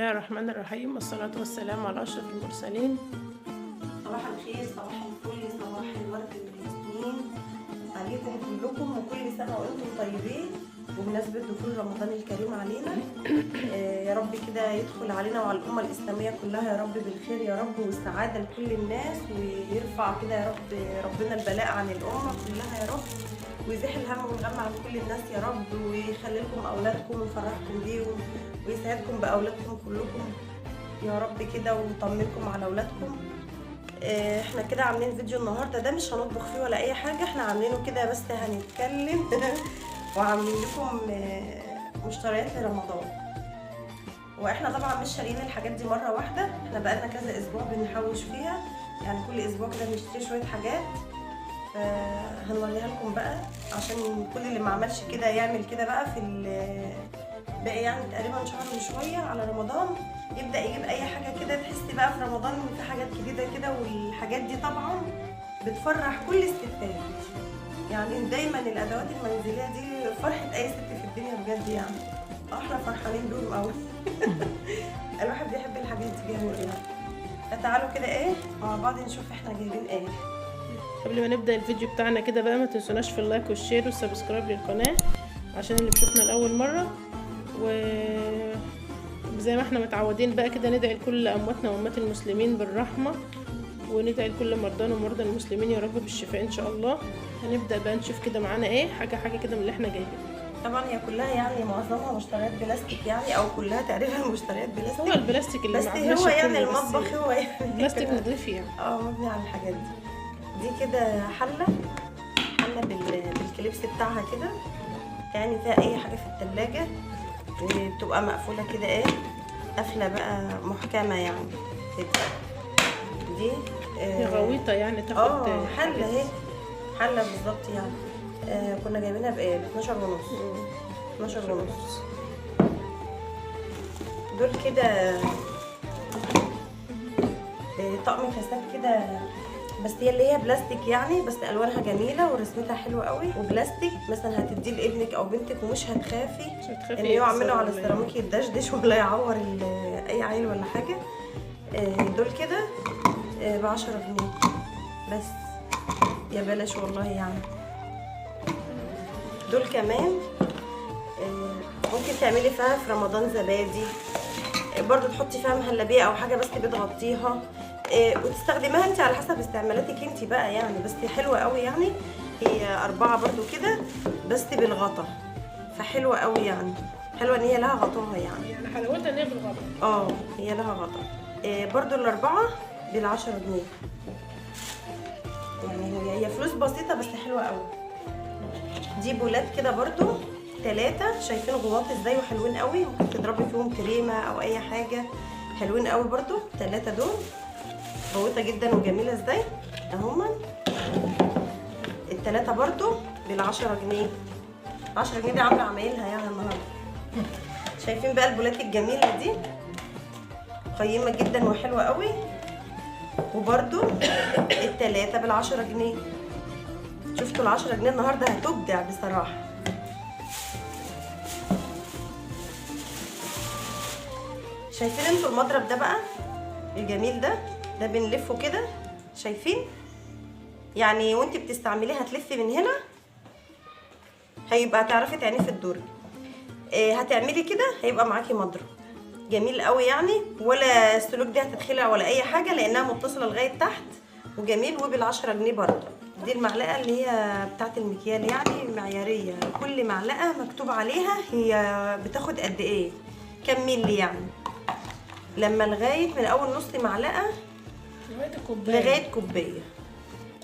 الله الرحمن الرحيم، والصلاة والسلام على أشرف المرسلين. صباح الخير، صباح الفل، صباح الورد والياسمين عليكم كلكم، وكل سنة وانتم طيبين وبمناسبة دخول رمضان الكريم علينا. يا رب كده يدخل علينا وعلى الأمة الإسلامية كلها يا رب بالخير يا رب والسعادة لكل الناس، ويرفع كده يا رب ربنا البلاء عن الأمة كلها يا رب، ويزيح الهم والغم عن كل الناس يا رب، ويخلي لكم أولادكم ويفرحكم بيهم ويسعدكم بأولادكم كلكم يا رب كده، ويطمنكم على أولادكم. احنا كده عاملين فيديو النهارده، ده مش هنطبخ فيه ولا اي حاجه، احنا عاملينه كده بس هنتكلم وعاملين لكم مشتريات لرمضان. واحنا طبعا مش شاريين الحاجات دي مره واحده، احنا بقالنا كذا اسبوع بنحوش فيها، يعني كل اسبوع كده بنشتري شويه حاجات. هنوريها لكم بقى عشان كل اللي ما عملش كده يعمل كده بقى في باقي يعني تقريبا شهر وشويه على رمضان، يبدا يجيب اي حاجه كده تحس بقى في رمضان ان في حاجات جديده كده، والحاجات دي طبعا بتفرح كل الستات، يعني دايما الادوات المنزليه دي فرحه اي ست في الدنيا بجد، يعني احنا فرحانين بيهم قوي. الواحد بيحب الحاجات دي جامد يعني. فتعالوا كده ايه مع بعض نشوف احنا جايبين ايه. قبل ما نبدأ الفيديو بتاعنا كده بقى، ما تنسوناش في اللايك والشير والسبسكرايب للقناة عشان اللي بيشوفنا لأول مرة، وزي ما احنا متعودين بقى كده ندعي لكل أمواتنا وأموات المسلمين بالرحمة، وندعي لكل مرضانا ومرضى المسلمين يا رب بالشفاء إن شاء الله. هنبدأ بقى نشوف كده معانا ايه حاجة كده من اللي احنا جايبينه. طبعا هي كلها يعني معظمها مشتريات بلاستيك يعني، او كلها تقريبا مشتريات بلاستيك. هو البلاستيك اللي بس هو يعني المطبخ هو يعني بلاستيك نضيف يعني مبني على الحاجات دي كده. حله بالكليبس بتاعها كده، يعني فيها اي حاجه في التلاجة، بتبقى مقفوله كده ايه قفله بقى محكمه يعني كده. دي غويطه يعني تاخد حله اهي، حله بالظبط يعني. كنا جايبينها بايه 12 ونص. 12 ونص دول كده طقم كاسات كده، بس هي اللي هي بلاستيك يعني، بس الوانها جميله ورسمتها حلوه قوي، وبلاستيك مثلا هتديه لابنك او بنتك ومش هتخافي ان يقع منه على السيراميك يتدشدش ولا يعور اي عيل ولا حاجه. دول كده ب10 جنيه بس، يا بلاش والله يعني. دول كمان ممكن تعملي فيها في رمضان زبادي برضو، تحطي فيها مهلبيه او حاجه بس بتغطيها، وتستخدميها انت على حسب استعمالاتك انت بقى يعني، بس حلوه قوي يعني. هي 4 برضو كده بس بالغطا، فحلوه قوي يعني، حلوه ان هي لها غطاها يعني حلاوتها ان هي بالغطا. هي لها غطا. برضو ال4 ب10 جنيه يعني، هي فلوس بسيطه بس حلوه قوي. دي بولات كده برضو 3، شايفين غواط ازاي وحلوين قوي، ممكن تضربي فيهم كريمه او اي حاجه، حلوين قوي برضو 3 دول، غويطه جدا وجميله ازاي اهما. ال3 برضو ب10 جنيه. 10 جنيه دي عامله عمايلها يعني النهارده. شايفين بقى البولات الجميله دي قيمه جدا وحلوه قوي، وبرضو ال3 ب10 جنيه. شفتوا ال10 جنيه النهارده هتبدع بصراحه. شايفين انتوا المضرب ده بقى الجميل ده بنلفه كده، شايفين يعني، وانت بتستعمليه هتلفي من هنا هيبقى تعرفي تعينيه في الدور. هتعملي كده هيبقى معاكي مضرب جميل قوي يعني، ولا السلوك دي هتتخلع ولا اي حاجه لانها متصله لغايه تحت وجميل، وبال10 جنيه برضه. دي المعلقه اللي هي بتاعه المكيال يعني معياريه، كل معلقه مكتوب عليها هي بتاخد قد ايه، كام مللي يعني، لما لغايه من اول نص معلقه لغايه كوبايه،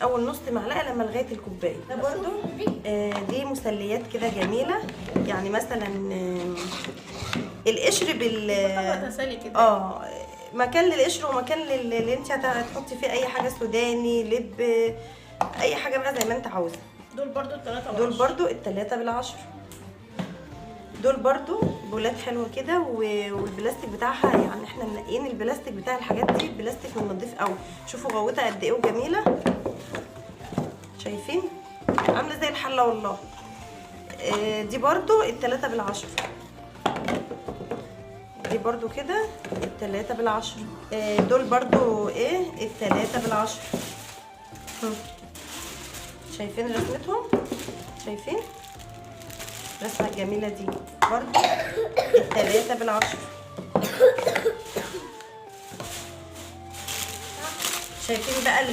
اول نص معلقه لما لغايه الكوبايه. ده برضو دي مسليات كده جميله يعني، مثلا القشر مكان للقشر ومكان اللي انت هتحطي فيه اي حاجه، سوداني لب اي حاجه بقى زي ما انت عاوزه. دول برضو ال3 دول برضو ال3 ب10. دول برضو بولات حلوه كده، والبلاستيك بتاعها يعني احنا منقيين البلاستيك بتاع الحاجات دي بلاستيك نضيف قوي. شوفوا غوتها قد ايه وجميله، شايفين عامله زي الحله والله. دي برضو ال3 ب10. دي برضو كده ال3 بالعشرة. دول برضو ايه ال3 بالعشرة. شايفين رسمتهم؟ شايفين الرسمة الجميلة دي برضو ال3 بالعشرة. شايفين بقى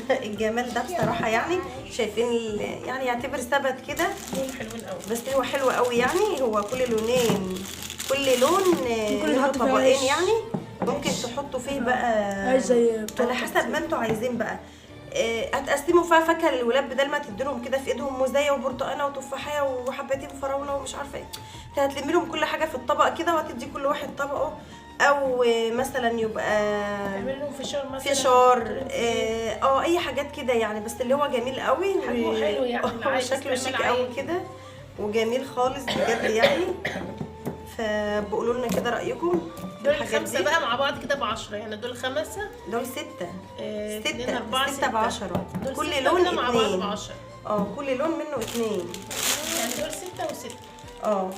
الجمال ده بصراحة يعني. شايفين يعني يعتبر ثبت كده، حلوين قوي. بس هو حلو قوي يعني. هو كل لونين، كل لون له طبقين يعني. ممكن تحطوا فيه بقى على حسب ما انتوا عايزين بقى. هتقسموا فيها فاكهه للولاد بدل ما تديلهم كده في ايدهم موزايه وبرتقانه وتفاحيه وحبتين فراوله ومش عارفه ايه. هتلمي لهم كل حاجه في الطبق كده وهتدي كل واحد طبقه. او مثلا يبقى تعمل لهم فشار مثلا، فشار اي حاجات كده يعني. بس اللي هو جميل قوي حلو يعني شكله شيك قوي كده وجميل خالص بجد يعني. فبقولوا لنا كده رايكم. دول 5 بقى مع بعض كده ب10 يعني. دول 5 دول 6 6 ب10. كل لون لون مع بعض ب10. كل لون منه 2 يعني دول 6 و6.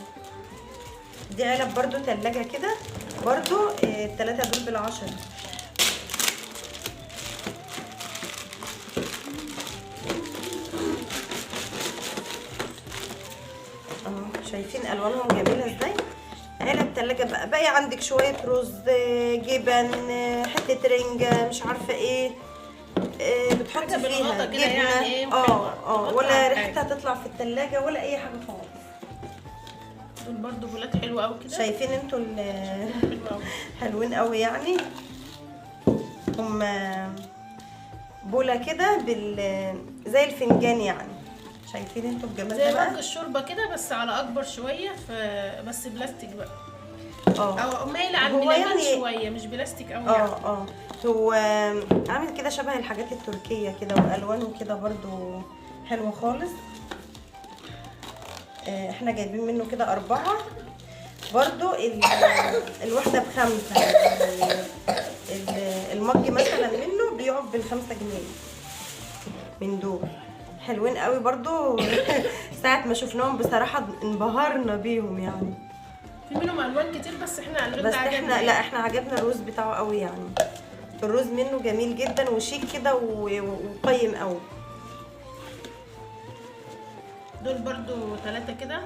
دي علب برضو تلاجة كده برضو ال3 دول بالعشرة. شايفين الوانهم جميله ازاي. علب تلاجة بقى. باقي عندك شويه رز، جبن، حته رنجه، مش عارفه ايه، بتحطي فيها جبنه يعني ولا ريحتها تطلع في التلاجة ولا اي حاجه خالص. دول برضو بولات حلوه قوي كده. شايفين انتوا حلوين قوي يعني. هم بوله كده زي الفنجان يعني. شايفين انتوا الجمال ده بقى؟ زي مج الشوربه كده بس على اكبر شويه، بس بلاستيك بقى. او مايل على الميلامين يعني شويه، مش بلاستيك قوي يعني. هو عامل كده شبه الحاجات التركيه كده، والوانه كده برضو حلوه خالص. احنا جايبين منه كده 4 برضو. الواحده ب5 المج مثلا منه بيقعد ب5 جنيه من دول. حلوين قوي برضو. ساعة ما شفناهم بصراحة انبهرنا بيهم يعني. في منهم الوان كتير بس احنا احنا عجبنا الروز بتاعه قوي يعني. الروز منه جميل جدا وشيك كده وقيم قوي. دول برضو 3 كده.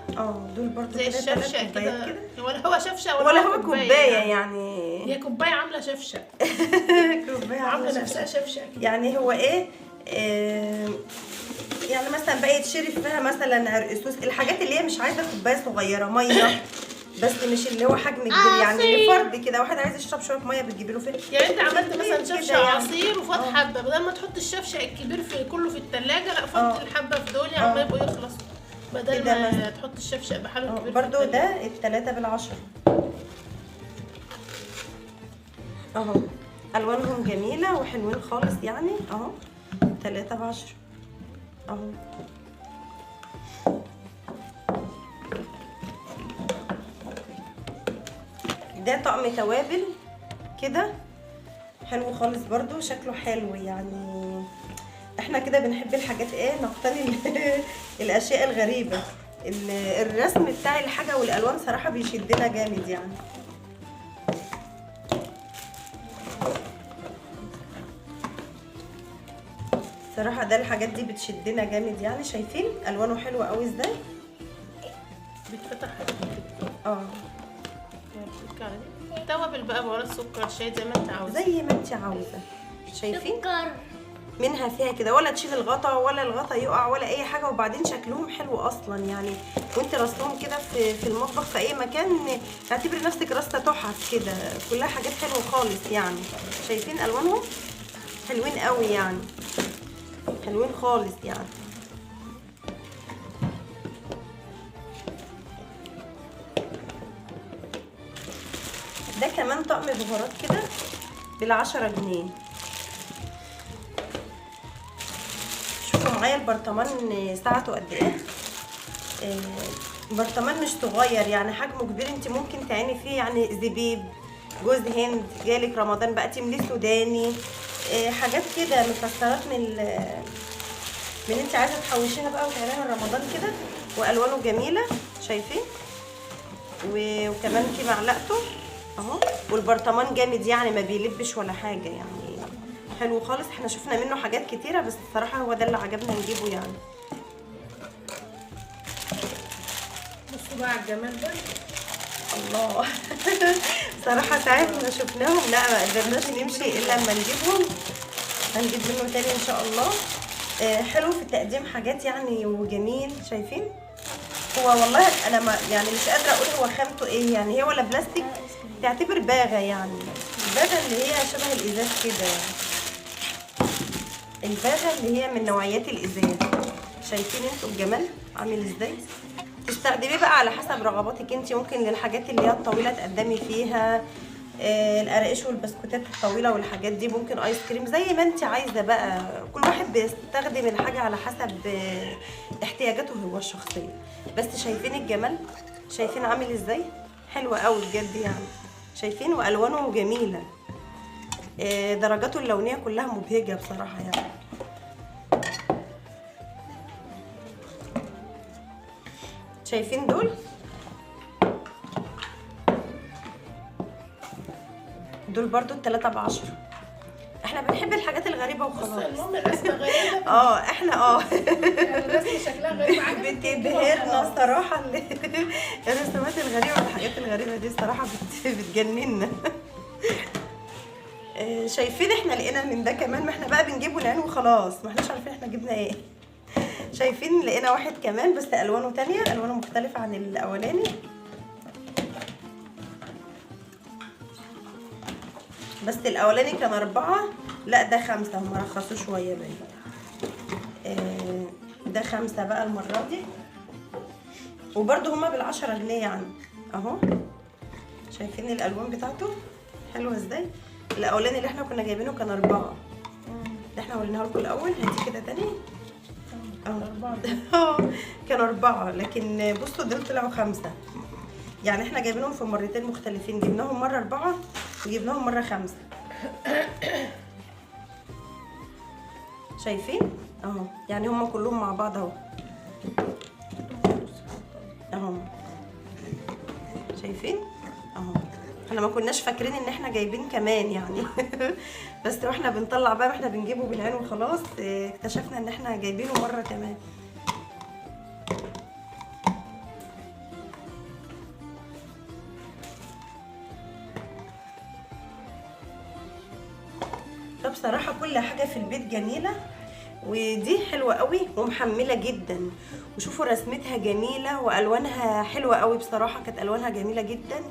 دول برضو زي الشفشق كده. ولا هو شفشق ولا هو كوبايه يعني. هي كوبايه عامله شفشق. كوبايه عامله نفسها شفشق يعني. هو ايه يعني مثلا بقى يتشرب فيها مثلا عرقسوس، الحاجات اللي هي مش عايزه كوبايه صغيره ميه بس مش اللي هو حجم كبير يعني. لفرد كده واحد عايز يشرب شويه ميه بتجيبي له فيه. يعني انت عملت مثلا شفشق عصير وفات حبه، بدل ما تحط الشفشق الكبير في كله في الثلاجه، لا فض الحبه في دول عم يبقوا يخلصوا، بدل ما تحط الشفشق بحاله الكبير. برضو ده ال3 بالعشرة. الوانهم جميله وحلوين خالص يعني. 3 ب10 ده طقم توابل كده حلو خالص برضو. شكله حلو يعني. احنا كده بنحب الحاجات نقتني الاشياء الغريبه. الرسم بتاع الحاجه والالوان صراحه بيشدنا جامد يعني. صراحه ده الحاجات دي بتشدنا جامد يعني. شايفين الوانه حلوه قوي ازاي. بيتفتح توابل بقى، بهارات، سكر، شاي، زي ما انت عاوزه. زي ما انت عاوزه. شايفين منها فيها كده، ولا تشيل الغطا ولا الغطا يقع ولا اي حاجه. وبعدين شكلهم حلو اصلا يعني. وانت رصهم كده في المطبخ في اي مكان اعتبري نفسك رصه تحف كده. كلها حاجات حلوه خالص يعني. شايفين الوانهم حلوين قوي يعني. حلوين خالص يعني. ده كمان طقم بهارات كده بال10 جنيه. شوفوا معايا البرطمان ساعته قد ايه. برطمان مش صغير يعني، حجمه كبير. انت ممكن تعيني فيه يعني زبيب، جوز هند، جالك رمضان بقى تمليه سوداني، حاجات كده مكسرات من انت عايزه تحوشيها بقى وتعمليها رمضان كده. والوانه جميله شايفين. وكمان في معلقته اهو. والبرطمان جامد يعني ما بيلبش ولا حاجه يعني، حلو خالص. احنا شفنا منه حاجات كتيره بس الصراحه هو ده اللي عجبنا نجيبه يعني. بصوا بقى على الجمال ده. الله صراحه ساعات ما شفناهم لا ما قدرناش نمشي الا لما نجيبهم. هنجيب منه تاني ان شاء الله. حلو في التقديم حاجات يعني وجميل. شايفين هو والله انا ما يعني مش قادره اقول هو خامته ايه يعني، هي ولا بلاستيك تعتبر باغه يعني، الباغه اللي هي شبه الازاز كده يعني، الباغه اللي هي من نوعيات الازاز. شايفين انتوا الجمال عامل ازاي؟ تستخدميه بقى على حسب رغباتك انت، ممكن للحاجات اللي هي الطويله تقدمي فيها القراقيش والبسكوتات الطويله والحاجات دي، ممكن ايس كريم زي ما انت عايزه بقى. كل واحد بيستخدم الحاجه على حسب احتياجاته هو الشخصيه. بس شايفين الجمال؟ شايفين عامل ازاي؟ حلو قوي بجد يعني. شايفين والوانه جميله، درجاته اللونيه كلها مبهجه بصراحه يعني. شايفين دول برضو ال3 ب10. احنا بنحب الحاجات الغريبه وخلاص. المهم الرسمه غريبه. احنا يعني الرسمه شكلها غريب عجبك بتبهرنا الصراحه الرسومات الغريبه والحاجات الغريبه دي الصراحه بتجننا. شايفين احنا لقينا من ده كمان، ما احنا بقى بنجيبه العين وخلاص ما احناش عارفين احنا جبنا ايه. شايفين لقينا واحد كمان بس الوانه تانية، الوانه مختلفه عن الاولاني. بس الاولاني كان 4 لا ده 5، هم رخصوه شويه باين. ده 5 بقى المره دي، وبرده هما ب10 جنيه يعني اهو. شايفين الالوان بتاعته حلوه ازاي؟ الاولاني اللي احنا كنا جايبينه كان 4 اللي احنا وريناه لكم الاول. هاتي كده تاني كان 4 لكن بصوا دول طلعوا 5 يعني. احنا جايبينهم في مرتين مختلفين، جبناهم مره 4 وجبناهم مره 5. شايفين اهو يعني هم كلهم مع بعض اهو اهو. شايفين اهو. احنا ما كناش فاكرين ان احنا جايبين كمان يعني بس واحنا بنطلع بقى احنا بنجيبه بالعين وخلاص اكتشفنا ان احنا جايبينه مره كمان. بصراحة كل حاجة في البيت جميلة، ودي حلوة قوي ومحملة جدا. وشوفوا رسمتها جميلة والوانها حلوة قوي بصراحة، كانت الوانها جميلة جدا.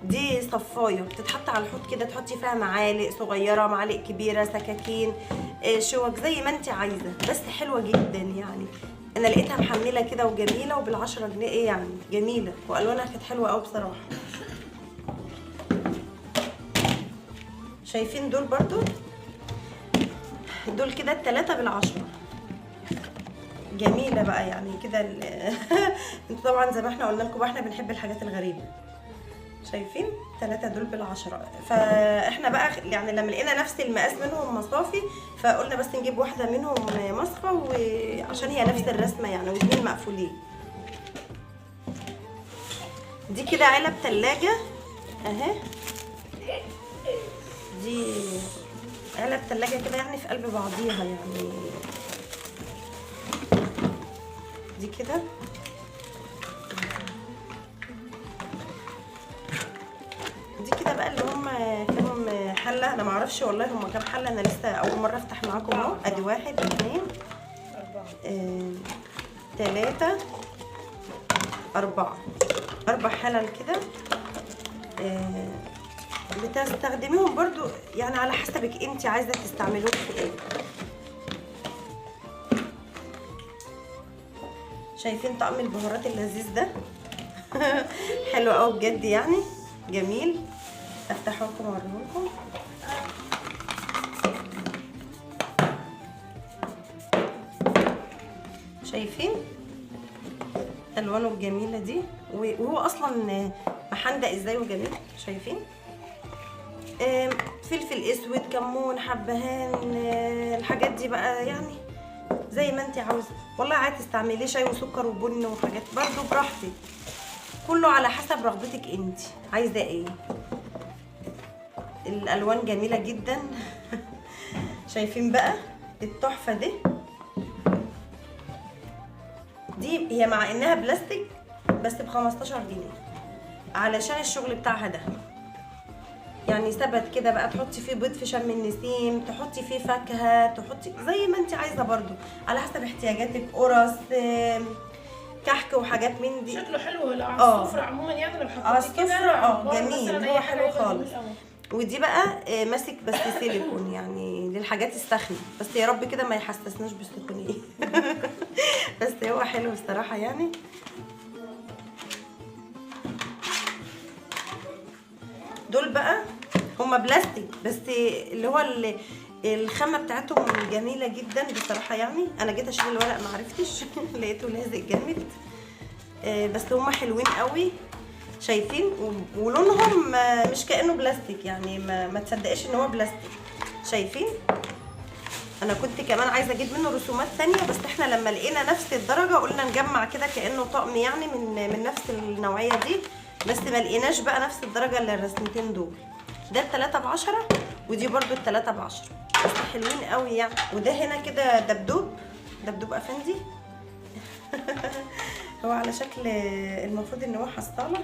دي صفاية بتتحط على الحوض كده، تحطي فيها معالق صغيرة معالق كبيرة سكاكين شوك زي ما انت عايزة، بس حلوة جدا يعني. انا لقيتها محملة كده وجميلة وبال10 جنيه ايه يعني، جميلة والوانها كانت حلوة قوي بصراحة. شايفين دول برضو؟ دول كده ال3 ب10 جميله بقى يعني كده انتوا طبعا زي ما احنا قلنا لكم احنا بنحب الحاجات الغريبه. شايفين 3 دول ب10. فاحنا بقى يعني لما لقينا نفس المقاس منهم مصافي فقلنا بس نجيب واحده منهم مصفى وعشان هي نفس الرسمه يعني، واثنين مقفولين. دي كده علب ثلاجه اهي، دي علب ثلاجه كده يعني في قلب بعضيها يعني. دي كده دي كده بقى اللي هم كام حله، انا ما اعرفش والله هم كام حله، انا لسه اول مره افتح معاكم اهو. ادي 1 2 3 4 حلل كده. بتستخدميهم برضو يعني على حسبك انت عايزه تستعملوهم في ايه. شايفين طقم البهارات اللذيذ ده حلو قوي بجد يعني جميل. افتحه لكم واوريه لكم. شايفين الوانه الجميله دي، وهو اصلا محندق ازاي وجميل. شايفين فلفل اسود كمون حبهان الحاجات دي بقى يعني زي ما انت عاوزه. والله عايزه تستعمليه شاي وسكر وبن وحاجات برضو براحتك، كله على حسب رغبتك انت عايزه ايه. الالوان جميله جدا. شايفين بقى التحفه دي هي مع انها بلاستيك بس ب15 جنيه علشان الشغل بتاعها ده. يعني ثبت كده بقى، تحطي فيه بيض في شم النسيم، تحطي فيه فاكهه، تحطي زي ما انت عايزه برضو على حسب احتياجاتك، قرص، كحك وحاجات من دي. شكله حلو على السفره عموما، يعني لو حطيتيه كده على السفره جميل، هو حلو خالص. جميل. ودي بقى ماسك بس سيليكون يعني للحاجات السخنه، بس يا رب كده ما يحسسناش بالسخونيه. بس هو حلو الصراحه يعني. دول بقى هما بلاستيك بس اللي هو الخامه بتاعتهم جميله جدا بصراحه يعني. انا جيت اشيل الورق ما عرفتش. لقيته لازق جامد. بس هما حلوين قوي شايفين، ولونهم مش كانه بلاستيك يعني، ما تصدقيش ان هو بلاستيك. شايفين؟ انا كنت كمان عايزه اجيب منه رسومات ثانيه، بس احنا لما لقينا نفس الدرجه قلنا نجمع كده كانه طقم يعني من نفس النوعيه دي، بس ما لقيناش بقى نفس الدرجه اللي الرسمتين دول. ده ال3 ب10 ودي برده ال3 ب10، بس حلوين قوي يعني. وده هنا كده دبدوب افندي. هو على شكل المفروض ان هو حصاله،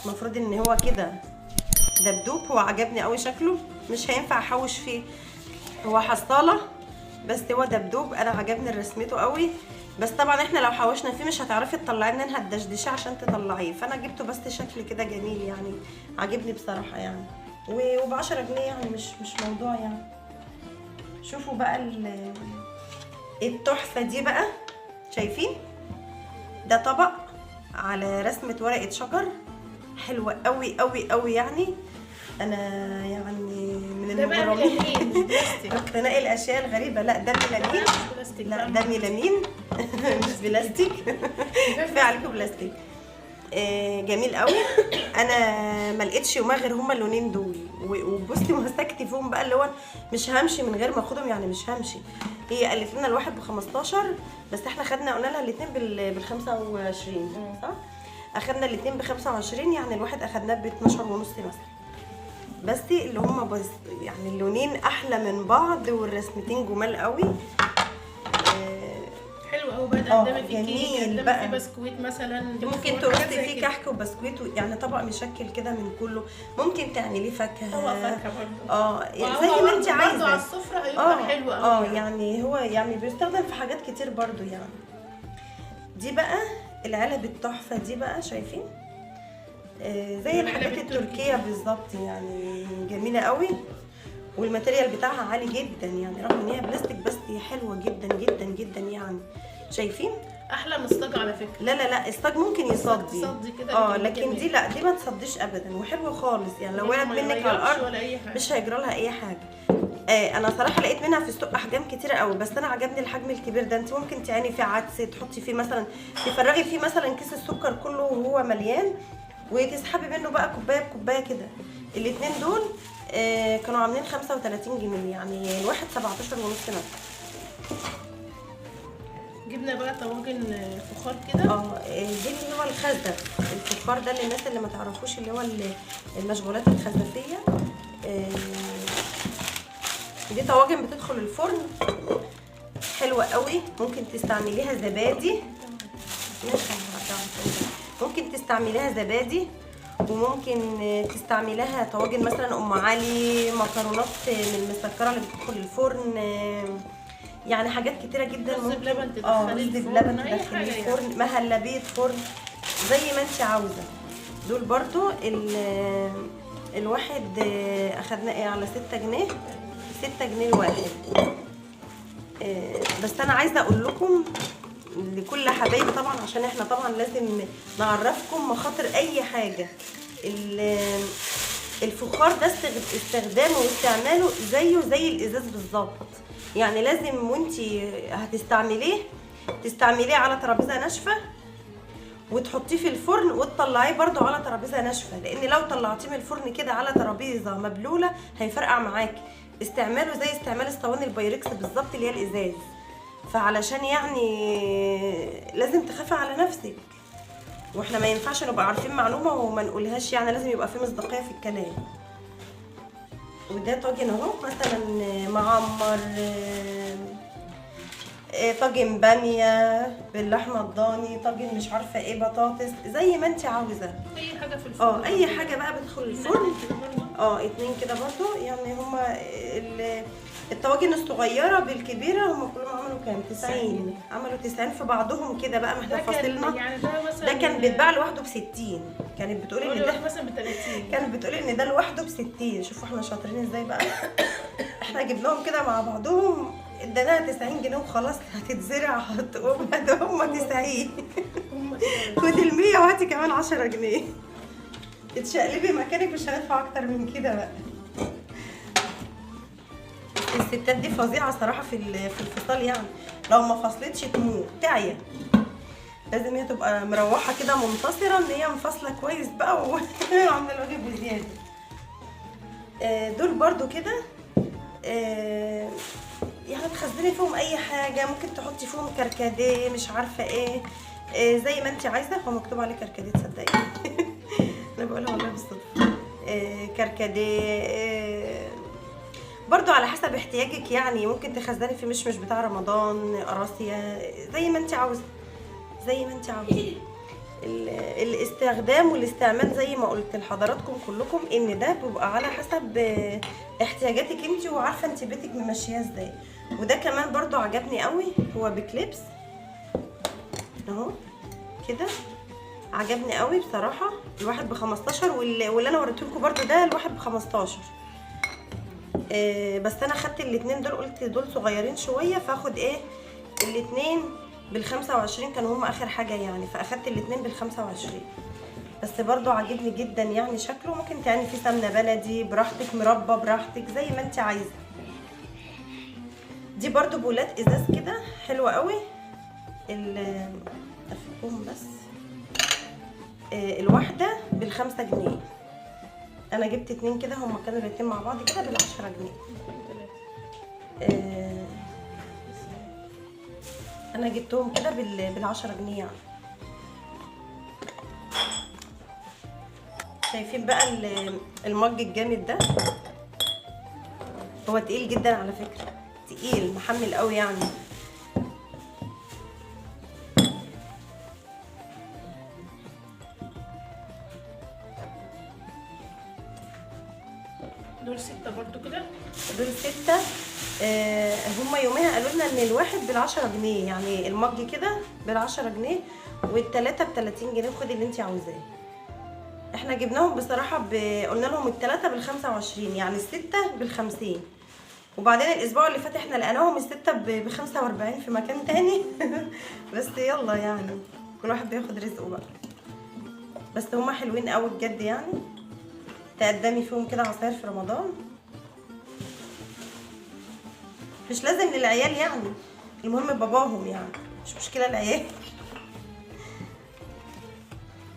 المفروض ان هو كده دبدوب. هو عجبني قوي شكله، مش هينفع احوش فيه، هو حصاله بس هو دبدوب. انا عجبني رسمته قوي، بس طبعا احنا لو حوشنا فيه مش هتعرفي تطلعيه منها الدشدشه عشان تطلعيه، فانا جبته بس شكل كده جميل يعني، عجبني بصراحه يعني. وب10 جنيه يعني مش موضوع يعني. شوفوا بقى التحفه دي بقى، شايفين؟ ده طبق على رسمه ورقه شجر حلوه قوي قوي قوي يعني. انا يعني من المغرمين اقتناء الاشياء الغريبه. لا ده ميلامين، لا ده ميلامين. مش بلاستيك. كفايه عليكم بلاستيك. جميل قوي. انا ما لقيتش يومها غير هما اللونين دول، وبصي مسكت فيهم بقى اللي هو مش همشي من غير ما اخدهم يعني، مش همشي. هي قالت لنا الواحد ب15 بس احنا خدنا قلنا لها الاثنين ب25 صح؟ اخدنا الاثنين ب25 يعني الواحد اخدناه ب12 ونص مثلا. بس اللي هما بس يعني اللونين احلى من بعض والرسمتين جمال قوي. حلو قوي بقى. قدامي في كيك، قدامي في بسكويت مثلا، ممكن ترصي فيه كحك وبسكويت يعني طبق مشكل كده من كله. ممكن تعمليه فاكهه، طبق فاكهه برضه زي ما انت عايزه. برضه على السفره هيبقى حلو قوي. يعني هو يعني بيستخدم في حاجات كتير برضه يعني. دي بقى العلب التحفه دي بقى، شايفين؟ زي الحاجات التركيه بالظبط يعني، جميله قوي. والماتيريال بتاعها عالي جدا يعني، رغم ان هي بلاستيك بس هي حلوه جدا جدا جدا يعني. شايفين؟ احلى من الصاج على فكره. لا الصاج ممكن يصدي كده لكن دي لا، دي ما تصديش ابدا وحلوه خالص يعني. لو وقعت منك على الارض مش هيجرى لها اي حاجه. انا صراحه لقيت منها في السوق احجام كتيره قوي، بس انا عجبني الحجم الكبير ده. انت ممكن تعيني فيه عدس، تحطي فيه مثلا، تفرغي فيه مثلا كيس السكر كله وهو مليان، وتسحبي منه بقى كوبايه بكوبايه كده. الاثنين دول كانوا عاملين 35 جنيه يعني الواحد 17 ونص مثلا. جبنا بقى طواجن فخار كده. دي اللي هو الخزف. الفخار ده للناس اللي ما تعرفوش، اللي هو المشغولات الخزفيه. دي طواجن بتدخل الفرن حلوه قوي. ممكن تستعمليها زبادي، ممكن تستعمليها زبادي، وممكن تستعمليها طواجن مثلا ام علي، مكرونات من المسكره اللي بتدخل الفرن يعني، حاجات كتيره جدا. رز بلبن تدخليه الفرن، مهلبيه فرن، زي ما انت عاوزه. دول برضو الواحد اخدناه على 6 جنيه، 6 جنيه الواحد. بس انا عايزه اقول لكم لكل حبايبي طبعا، عشان احنا طبعا لازم نعرفكم مخاطر اي حاجه. الفخار ده استخدامه واستعماله زيه زي الازاز بالظبط يعني. لازم وانتي هتستعمليه تستعمليه على ترابيزه ناشفه، وتحطيه في الفرن وتطلعيه برده على ترابيزه ناشفه، لان لو طلعتيه من الفرن كده على ترابيزه مبلوله هيفرقع معاكي. استعماله زي استعمال الصواني البايركس بالظبط اللي هي الازاز. فعلشان يعني لازم تخافي على نفسك، واحنا ما ينفعش نبقى عارفين معلومه وما نقولهاش، يعني لازم يبقى في مصداقيه في الكلام. وده طاجن اهو مثلا معمر، طاجن باميه باللحمه الضاني، طاجن مش عارفه ايه، بطاطس، زي ما انت عاوزه. اي حاجه في الفرن. اي حاجه بقى بتدخل الفرن. اتنين كده برضو يعني. هما الطواجن الصغيره بالكبيره هما كلهم عملوا كام؟ 90. عملوا 90 في بعضهم كده بقى، ما احنا فاصلنا. يعني ده مثلا ده كان بيتباع لوحده ب 60. كانت بتقولي ان ده مثلا ب 30. كانت بتقولي ان ده لوحده ب 60. شوفوا احنا شاطرين ازاي بقى. احنا جبناهم كده مع بعضهم، اديناها 90 جنيه وخلاص. هتتزرع هتقوم هم 90. خدي ال 100 وهاتي كمان 10 جنيه. اتشقلبي مكانك، مش هندفع اكتر من كده بقى. الستات دي فظيعه صراحه في الفصال، يعني لو ما فصلتش تموت تعيا. لازم هي تبقى مروحه كده منتصره ان هي مفصله كويس بقى وعامله الواجب بزياده. دول برضو كده يعني تخزني فيهم اي حاجه، ممكن تحطي فيهم كركديه مش عارفه ايه، زي ما انت عايزه. هو مكتوب عليه كركديه تصدقي. انا بقولها والله بالصدفه. كركديه برضو على حسب احتياجك، يعني ممكن تخزني في مشمش بتاع رمضان، قراصية، زي ما انت عاوزه. زي ما انت عاوزه. الاستخدام والاستعمال زي ما قلت لحضراتكم كلكم ان ده بيبقى على حسب احتياجاتك انت، وعارفه انت بيتك ممشيه ازاي. وده كمان برضو عجبني قوي، هو بكليبس اهو كده، عجبني قوي بصراحه. الواحد ب15، واللي انا وريته لكم برضو ده الواحد ب15. بس انا خدت الاتنين دول، قلت دول صغيرين شويه فاخد ايه الاتنين بال25، كانوا هم اخر حاجه يعني، فاخدت الاتنين بال25. بس برضو عاجبني جدا يعني شكله. ممكن تعملي فيه سمنه بلدي براحتك، مربى براحتك، زي ما انت عايزه. دي برضو بولات ازاز كده حلوه قوي. افكهم بس. الواحده ب5 جنيه. انا جبت اتنين كده، هم كانوا الاتنين مع بعض كده ب10 جنيه. انا جبتهم كده بال10 جنيه يعني. شايفين بقى المج الجامد ده؟ هو تقيل جدا على فكره، تقيل محمل قوي يعني. دول 6 برضو كده. دول 6. هما يوميها قالوا لنا ان الواحد ب10 جنيه، يعني المج كده ب10 جنيه والتلاته ب30 جنيه. خدي اللي انت عاوزاه. احنا جبناهم بصراحه قلنا لهم التلاته ب25، يعني السته ب50. وبعدين الاسبوع اللي فات احنا لقيناهم السته ب45 في مكان تاني. بس يلا يعني كل واحد بياخد رزقه بقى. بس هما حلوين قوي بجد يعني. تقدمي فيهم كده عصاير في رمضان، مش لازم للعيال يعني، المهم باباهم يعني، مش مشكله العيال.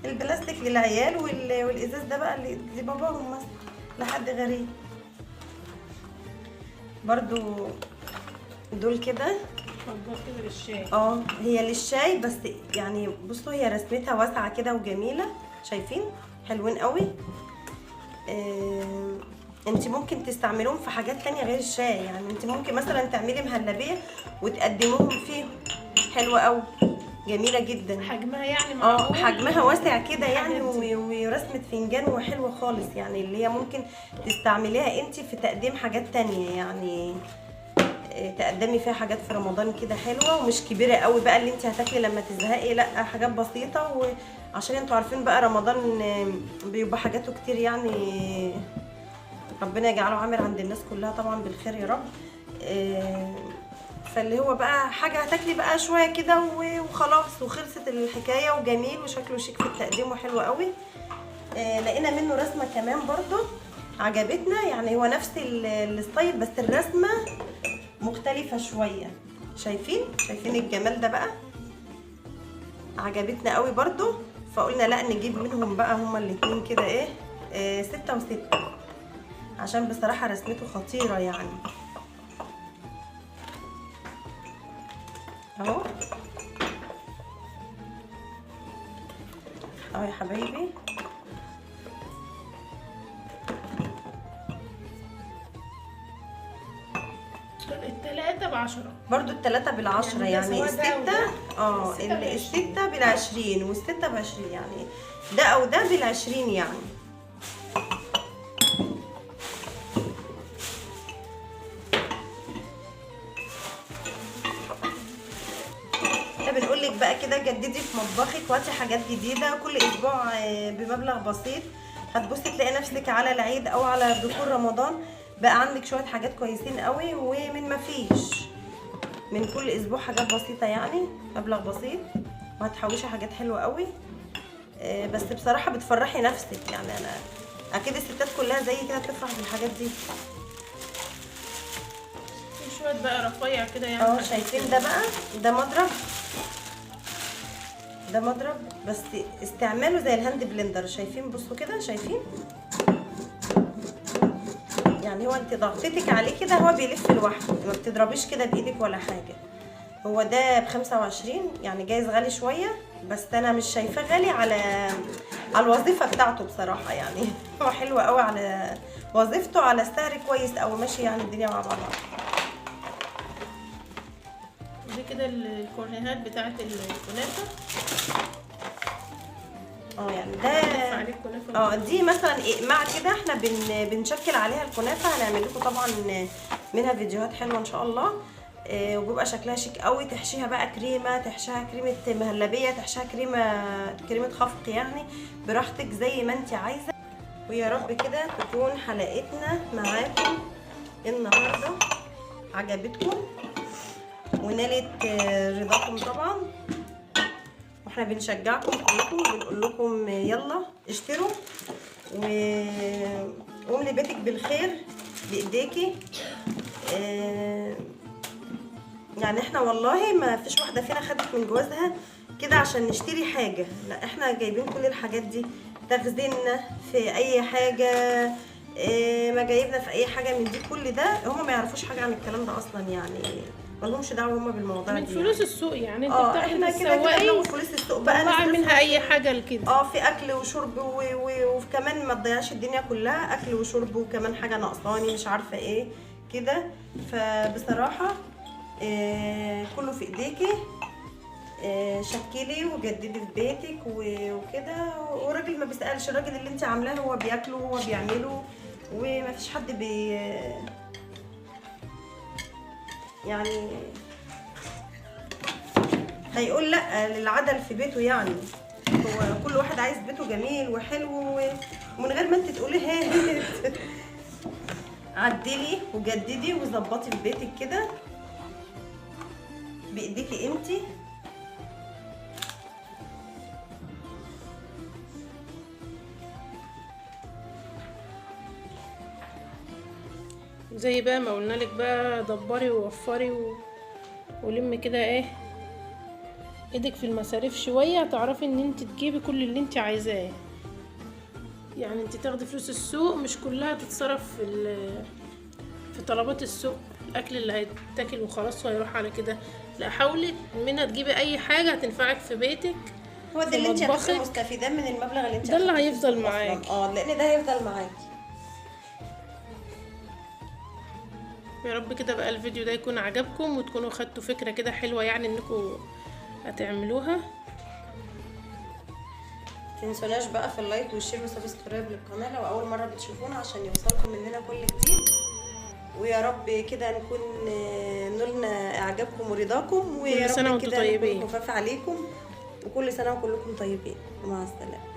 البلاستيك للعيال والازاز ده بقى اللي باباهم مثلا لحد غريب. برضو دول كده للشاي. هي للشاي بس يعني. بصوا هي رسمتها واسعه كده وجميله، شايفين؟ حلوين قوي. انت ممكن تستعملوهم في حاجات تانية غير الشاي، يعني انت ممكن مثلا تعملي مهلبيه وتقدموهم فيه. حلوه قوي، جميله جدا. حجمها يعني معقول. حجمها واسع كده يعني، ورسمه فنجان وحلوه خالص يعني، اللي هي ممكن تستعمليها انت في تقديم حاجات تانية يعني. تقدمي فيها حاجات في رمضان كده حلوه، ومش كبيره قوي بقى اللي انت هتاكلي لما تزهقي، لا حاجات بسيطه. وعشان انتوا عارفين بقى رمضان بيبقى حاجاته كتير يعني. ربنا يجعله عامر عند الناس كلها طبعا بالخير يا رب. فاللي هو بقى حاجه هتاكلي بقى شويه كده وخلاص وخلصت الحكايه، وجميل وشكله شيك في التقديم وحلو قوي. لقينا منه رسمه كمان برضو عجبتنا، يعني هو نفس الستايل بس الرسمه مختلفه شويه. شايفين الجمال ده بقى؟ عجبتنا قوي برضو. فقلنا لا نجيب منهم بقى هما الاتنين كده ايه 6 و6، عشان بصراحه رسمته خطيره يعني. اهو اهو يا حبايبي. التلاتة ب10 برضو التلاتة بالعشرة، يعني الستة الستة ب20 والستة ب20، يعني ده او ده بال20 يعني. بنقول لك بقى كده جددي في مطبخك وهاتي حاجات جديده كل اسبوع بمبلغ بسيط. هتبصي تلاقي نفسك على العيد او على دخول رمضان بقى عندك شويه حاجات كويسين قوي، ومن ما فيش من كل اسبوع حاجات بسيطه، يعني مبلغ بسيط وهتحوشي حاجات حلوه قوي. بس بصراحه بتفرحي نفسك، يعني انا اكيد الستات كلها زي كده بتفرح بالحاجات دي. شويه بقى رفيع كده يعني. شايفين ده بقى، ده مضرب، ده مضرب بس استعماله زي الهاند بلندر. شايفين؟ بصوا كده، شايفين؟ يعني هو انت ضغطتك عليه كده هو بيلف لوحده، ما بتضربيش كده بايدك ولا حاجه. هو ده ب25، يعني جايز غالي شويه، بس انا مش شايفاه غالي على الوظيفه بتاعته بصراحه. يعني هو حلو قوي على وظيفته، على سعر كويس قوي، ماشي يعني الدنيا مع بعضها. دي كده الكورنيهات بتاعت الكنافه. يعني ده دي مثلا اقماع كده احنا بنشكل عليها الكنافه. هنعمل لكم طبعا منها فيديوهات حلوه ان شاء الله. وبيبقى شكلها شيك قوي. تحشيها بقى كريمه، تحشيها كريمه مهلبيه، تحشيها كريمه خفق، يعني براحتك زي ما انت عايزه. ويا رب كده تكون حلقتنا معاكم النهارده عجبتكم ونالت رضاكم طبعا. واحنا بنشجعكم كلكم وبنقول لكم يلا اشتروا واملي بيتك بالخير بايديكي. يعني احنا والله ما فيش واحده فينا خدت من جوازها كده عشان نشتري حاجه، لا احنا جايبين كل الحاجات دي تخزيننا في اي حاجه، ما جايبنا في اي حاجه من دي. كل ده هم ما يعرفوش حاجه عن الكلام ده اصلا، يعني ملهمش دعوه هم بالموضوع من دي فلوس يعني. السوق، يعني انت بتاخدي احنا كده بناخد فلوس السوق بقى نطلعي منها اي حاجه لكده. في اكل وشرب وكمان ما تضيعش الدنيا كلها اكل وشرب، وكمان حاجه ناقصاني مش عارفه ايه كده. فبصراحه كله في ايديكي. شكلي وجددي في بيتك وكده. والراجل ما بيسالش، الراجل اللي انت عاملاه هو بياكله وهو بيعمله، وما فيش حد يعني هيقول لا للعدل في بيته. يعني هو كل واحد عايز بيته جميل وحلو ومن غير ما انت تقولي هات. عدلي وجددي وظبطي في بيتك كده بايديكي انت. زي بقى ما قلنا لك بقى، دبري ووفري ولمي كده ايه ايدك في المصاريف شويه، هتعرفي ان انت تجيبي كل اللي انت عايزاه. يعني انت تاخدي فلوس السوق مش كلها تتصرف في طلبات السوق، الاكل اللي هيتاكل وخلاص هيروح على كده. لا، حاولي منها تجيبي اي حاجه هتنفعك في بيتك. هو ده اللي انت هتبقي مستفيده من المبلغ اللي انت ده اللي هيفضل معاكي. لان ده هيفضل معاكي. يا رب كده بقى الفيديو ده يكون عجبكم وتكونوا خدتوا فكره كده حلوه، يعني انكم هتعملوها. متنسوناش بقى في اللايك والشير وسبسكرايب للقناه لو اول مره بتشوفونا عشان يوصلكم مننا كل جديد. ويا رب كده نكون نلنا اعجابكم ورضاكم، ويا رب كده نكون خفاف عليكم، وكل سنه وكلكم طيبين. ومع السلامه.